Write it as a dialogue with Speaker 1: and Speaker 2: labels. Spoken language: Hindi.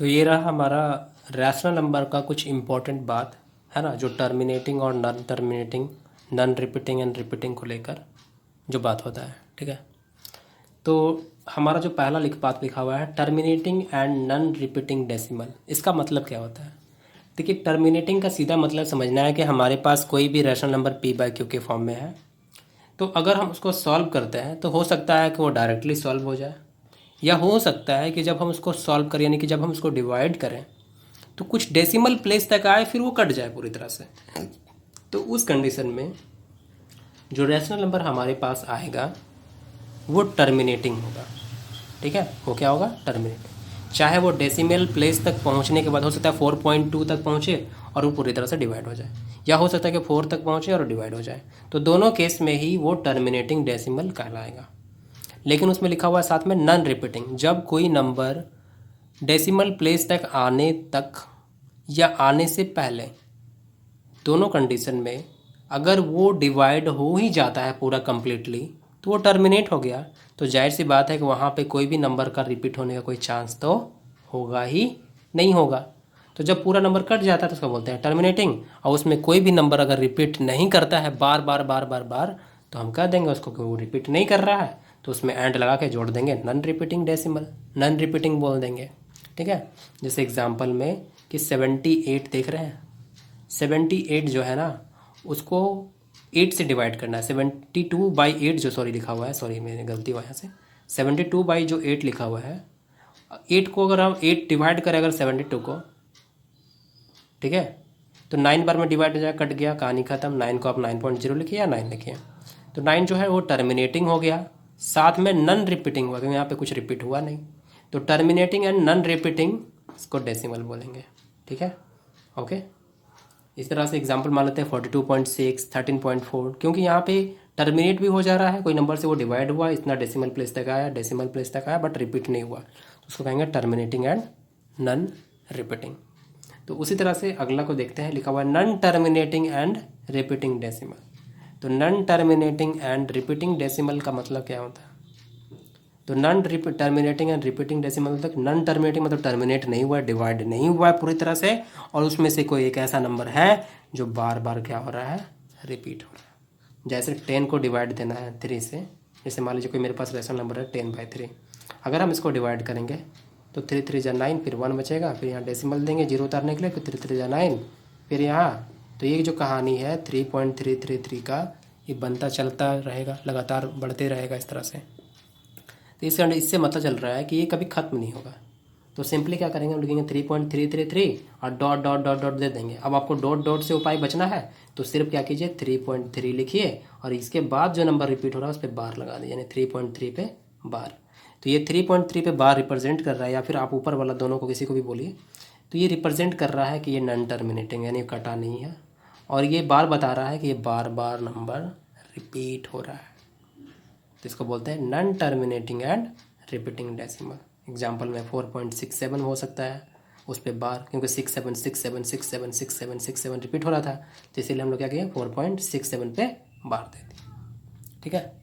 Speaker 1: तो ये रहा हमारा रैशनल नंबर का कुछ इम्पोर्टेंट बात है ना, जो टर्मिनेटिंग और non terminating, non repeating and repeating को लेकर जो बात होता है। ठीक है, तो हमारा जो पहला बात लिखा हुआ है terminating and non repeating decimal, इसका मतलब क्या होता है? देखिए, टर्मिनेटिंग का सीधा मतलब समझना है कि हमारे पास कोई भी rational number P by Q के फॉर्म में है, तो अगर हम उसको सॉल्व करते हैं तो हो सकता है कि वो डायरेक्टली सॉल्व हो जाए, या हो सकता है कि जब हम उसको सॉल्व करें यानी कि जब हम उसको डिवाइड करें तो कुछ डेसिमल प्लेस तक आए फिर वो कट जाए पूरी तरह से। तो उस कंडीशन में जो रैशनल नंबर हमारे पास आएगा वो टर्मिनेटिंग होगा। ठीक है, वो क्या होगा? टर्मिनेटिंग। चाहे वो डेसिमल प्लेस तक पहुंचने के बाद हो सकता है 4.2 तक पहुंचे और वो पूरी तरह से डिवाइड हो जाए, या हो सकता है कि 4 तक पहुंचे और डिवाइड हो जाए, तो दोनों केस में ही वो टर्मिनेटिंग डेसिमल कहलाएगा। लेकिन उसमें लिखा हुआ है साथ में नॉन रिपीटिंग, जब कोई नंबर डेसिमल प्लेस तक या आने से पहले, दोनों कंडीशन में अगर वो डिवाइड हो ही जाता है पूरा कंप्लीटली तो वो टर्मिनेट हो गया। तो जाहिर सी बात है कि वहाँ पे कोई भी नंबर का रिपीट होने का कोई चांस तो होगा ही नहीं होगा। तो जब पूरा नंबर कट जाता है तो उसको बोलते हैं टर्मिनेटिंग, और उसमें कोई भी नंबर अगर रिपीट नहीं करता है बार बार बार बार बार तो हम कह देंगे उसको कि वो रिपीट नहीं कर रहा है, तो उसमें एंड लगा के जोड़ देंगे non repeating decimal, non repeating बोल देंगे। ठीक है, जैसे एग्जाम्पल में कि 78 देख रहे हैं, 78 जो है ना उसको 8 से डिवाइड करना है। 72/8 जो सॉरी लिखा हुआ है, सॉरी मेरी गलती हुआ यहाँ से, 72 जो 8 लिखा हुआ है, 8 को अगर हम 8 डिवाइड करें अगर 72 को, ठीक है, तो 9 बार में डिवाइड हो जाए, कट गया, कहानी खत्म। 9 को आप 9.0 लिखिए या 9 लिखिए, तो 9 जो है वो टर्मिनेटिंग हो गया, साथ में नॉन रिपीटिंग हुआ क्योंकि यहाँ पे कुछ रिपीट हुआ नहीं। तो टर्मिनेटिंग एंड नॉन रिपीटिंग इसको डेसिमल बोलेंगे। ठीक है, ओके। इस तरह से एग्जांपल मान लेते हैं 42.6, 13.4, क्योंकि यहाँ पे टर्मिनेट भी हो जा रहा है, कोई नंबर से वो डिवाइड हुआ, इतना डेसिमल प्लेस तक आया, डेसिमल प्लेस तक आया बट रिपीट नहीं हुआ, तो उसको कहेंगे टर्मिनेटिंग एंड नॉन रिपीटिंग। तो उसी तरह से अगला को देखते हैं, लिखा हुआ है non terminating and repeating decimal. तो non terminating and repeating decimal का मतलब क्या होता है? तो non terminating and repeating decimal तक, नॉन टर्मिनेटिंग मतलब टर्मिनेट नहीं हुआ है, डिवाइड नहीं हुआ है पूरी तरह से, और उसमें से कोई एक ऐसा नंबर है जो बार बार क्या हो रहा है? रिपीट हो रहा है। जैसे 10 को डिवाइड देना है 3 से, जैसे मान लीजिए कोई मेरे पास रेशनल नंबर है 10/3, अगर हम इसको डिवाइड करेंगे तो 3 3 जा 9, फिर 1 बचेगा, फिर यहाँ डेसिमल देंगे 0 उतारने के लिए, फिर 3 3 जा 9, फिर यहाँ। तो ये जो कहानी है 3.333 का, ये बनता चलता रहेगा, लगातार बढ़ते रहेगा इस तरह से। तो इससे मतलब चल रहा है कि ये कभी ख़त्म नहीं होगा। तो सिंपली क्या करेंगे, हम लिखेंगे 3.333 और डॉट डॉट डॉट डॉट दे देंगे। अब आपको डॉट डॉट से उपाय बचना है तो सिर्फ क्या कीजिए, 3.3 लिखिए और इसके बाद जो नंबर रिपीट हो रहा है उस पर बार लगा दीजिए, यानी 3.3 पे बार। तो ये 3.3 पे बार रिप्रेजेंट कर रहा है, या फिर आप ऊपर वाला दोनों को किसी को भी बोलिए, तो ये रिप्रेजेंट कर रहा है कि ये नॉन टर्मिनेटिंग यानी कटा नहीं है, और ये बार बता रहा है कि ये बार बार नंबर रिपीट हो रहा है। तो इसको बोलते हैं non terminating and repeating decimal. Example में 4.67 हो सकता है, उस पर बार, क्योंकि 67 रिपीट हो रहा था, तो इसीलिए हम लोग क्या किए 4.67 पे बार दे दिए। ठीक है।